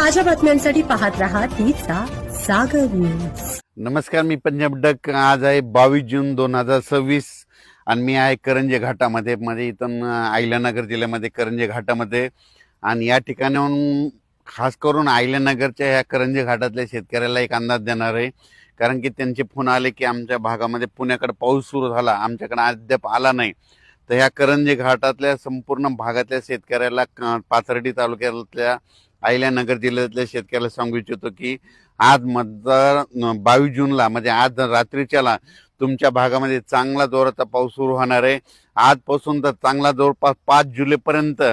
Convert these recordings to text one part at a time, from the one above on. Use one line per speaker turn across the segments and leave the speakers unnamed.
ताज्या बातम्यांसाठी पाहत रहा तीचा सागर न्यूज।
नमस्कार, मी पंजाब डक। आज आहे 22 जून 2026 आणि मी आहे करंजे घाटामध्ये इथून अहिल्यानगर जिल्ह्यामध्ये करंजे घाटामध्ये। आणि या ठिकाणाहून खास करून अहिल्यानगरच्या ह्या करंजे घाटातल्या शेतकऱ्याला एक अंदाज देणार आहे, कारण की त्यांचे फोन आले की आमच्या भागामध्ये पुण्याकडे पाऊस सुरू झाला, आमच्याकडे अद्याप आला नाही। तर ह्या करंजे घाटातल्या संपूर्ण भागातल्या शेतकऱ्याला, पाथर्डी तालुक्यातल्या अहिल्यानगर जिल्ह्यातल्या शेतकऱ्याला सांगू इच्छितो की आज मतदार 22 जूनला म्हणजे आज रात्रीच्याला तुमच्या भागामध्ये चांगला जोराचा पाऊस सुरू होणार आहे। आजपासून तर चांगला जवळपास 5 जुलैपर्यंत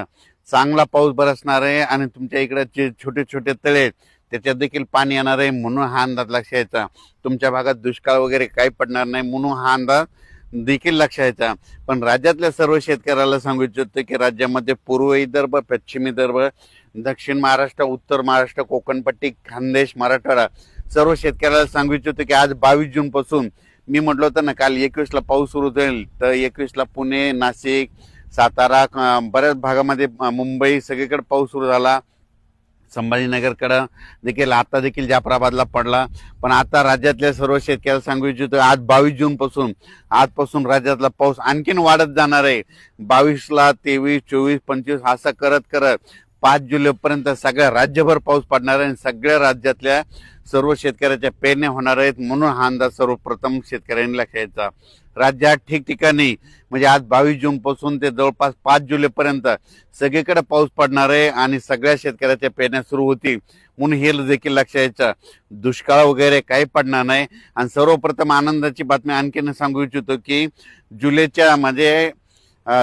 चांगला पाऊस बरसणार आहे आणि तुमच्या इकडे जे छोटे छोटे तळे त्याच्यात देखील पाणी येणार आहे, म्हणून हा अंदाज लक्षात घ्यायचा। तुमच्या भागात दुष्काळ वगैरे काही पडणार नाही, म्हणून हा अंदाज देखील लक्षात घ्यायचा। पण राज्यातल्या सर्व शेतकऱ्याला सांगू इच्छितो की राज्यामध्ये पूर्व विदर्भ, पश्चिम विदर्भ, दक्षिण महाराष्ट्र, उत्तर महाराष्ट्र, कोकणपट्टी, खानदेश, मराठवाडा सर्व शेतकऱ्याला सांगू इच्छितो की आज 22 जून पासून मी म्हटलं होतं ना, काल 21 ला पाऊस सुरू होईल, तर 21 ला पुणे, नाशिक, सातारा, बऱ्याच भागामध्ये मुंबई सगळीकडे पाऊस सुरू झाला। संभाजीनगरकडे देखील आता देखील जाफराबादला पडला। पण आता राज्यातल्या सर्व शेतकऱ्याला सांगू इच्छितो आज 22 जून पासून आजपासून राज्यातला पाऊस आणखीन वाढत जाणार आहे। 22 ला 23, 24, 25 असं करत करत 5 जुलैपर्यंत सगळ्या राज्यभर पाऊस पडणार आहे। सगळ्या राज्यातल्या सर्व शेतकऱ्याच्या पेरण्या होणार आहेत, म्हणून हा अंदाज सर्वप्रथम शेतकऱ्यांनी लक्षात घ्यायचा। राज्यात ठिकठिकाणी म्हणजे आज 22 जून पासून ते जवळपास 5 जुलैपर्यंत सगळीकडे पाऊस पडणार आहे आणि सगळ्या शेतकऱ्याच्या पेरण्या सुरू होतील, म्हणून हे देखील लक्षात घ्यायचं। दुष्काळ वगैरे काही पडणार नाही। आणि सर्वप्रथम आनंदाची बातमी आणखीन सांगू इच्छितो की जुलैच्या म्हणजे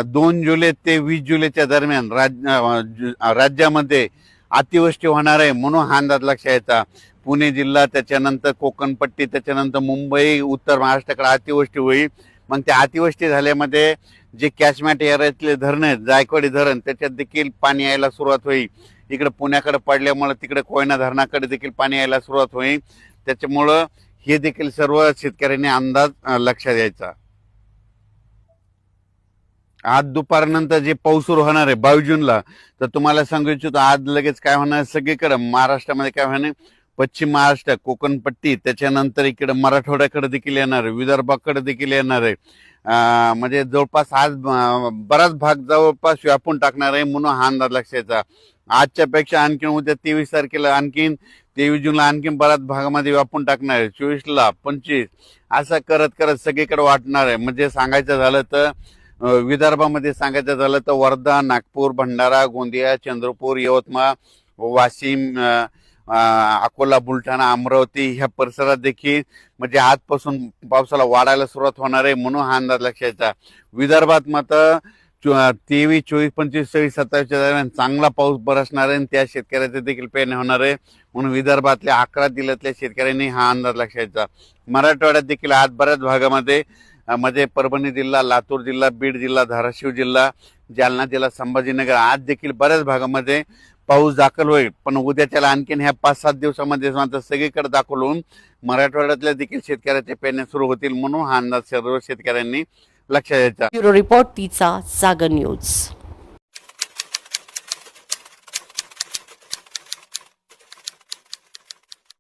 2 जुलै ते 20 जुलैच्या दरम्यान राज्यामध्ये अतिवृष्टी होणार आहे, म्हणून हा अंदाज लक्षात घ्यायचा। पुणे जिल्हा, त्याच्यानंतर कोकणपट्टी, त्याच्यानंतर मुंबई, उत्तर महाराष्ट्राकडे अतिवृष्टी होईल। मग त्या अतिवृष्टी झाल्यामध्ये जे कॅचमेंट एरियातले धरण आहेत, जायकवाडी धरण, त्याच्यात देखील पाणी यायला सुरुवात होईल। इकडे पुण्याकडे पडल्यामुळे तिकडे कोयना धरणाकडे देखील पाणी यायला सुरुवात होईल। त्याच्यामुळं हे देखील सर्व शेतकऱ्यांनी अंदाज लक्षात द्यायचा। आज दुपारनंतर जे पाऊस सुरू होणार आहे 22 जूनला, तर तुम्हाला सांगू इच्छितो आज लगेच काय होणार सगळीकडे महाराष्ट्रामध्ये काय होणार, पश्चिम महाराष्ट्र, कोकणपट्टी, त्याच्यानंतर इकडे मराठवाड्याकडे देखील येणार आहे, विदर्भाकडे देखील येणार आहे। म्हणजे जवळपास आज बराच भाग जवळपास व्यापून टाकणार आहे, म्हणून हा अंदाज लक्षात घ्यायचा। आजच्या पेक्षा आणखीन उद्या 23 तारखेला आणखीन 23 जूनला आणखीन बऱ्याच भागामध्ये व्यापून टाकणार आहे, 24 ला 25 असं करत करत सगळीकडे वाटणार आहे। म्हणजे सांगायचं झालं तर विदर्भामध्ये सांगायचं झालं तर वर्धा, नागपूर, भंडारा, गोंदिया, चंद्रपूर, यवतमाळ, वाशिम, अकोला, बुलढाणा, अमरावती ह्या परिसरात देखील म्हणजे आजपासून पावसाला वाढायला सुरुवात होणार आहे, म्हणून हा अंदाज लक्षात घ्यायचा। विदर्भात मात्र 23, 24, 25, 26, 27 दरम्यान चांगला पाऊस बरसणार आहे आणि त्या शेतकऱ्याचे देखील पेरणी होणार आहे, म्हणून विदर्भातल्या 11 जिल्ह्यातल्या शेतकऱ्यांनी हा अंदाज लक्षात घ्यायचा। मराठवाड्यात देखील आज बऱ्याच भागामध्ये म्हणजे परभणी जिल्हा, लातूर जिल्हा, बीड जिल्हा, धाराशिव जिल्हा, जालना जिल्हा, संभाजीनगर आज देखील बऱ्याच भागामध्ये पाऊस दाखल होईल। पण उद्याच्याला आणखीन ह्या 5-7 दिवसामध्ये मात्र सगळीकडे दाखल होऊन मराठवाड्यातल्या देखील शेतकऱ्याच्या पेरण्या सुरू होतील, म्हणून हा अंदाज सर्व शेतकऱ्यांनी लक्षात द्यायचा।
ब्युरो रिपोर्ट तीचा सागर न्यूज।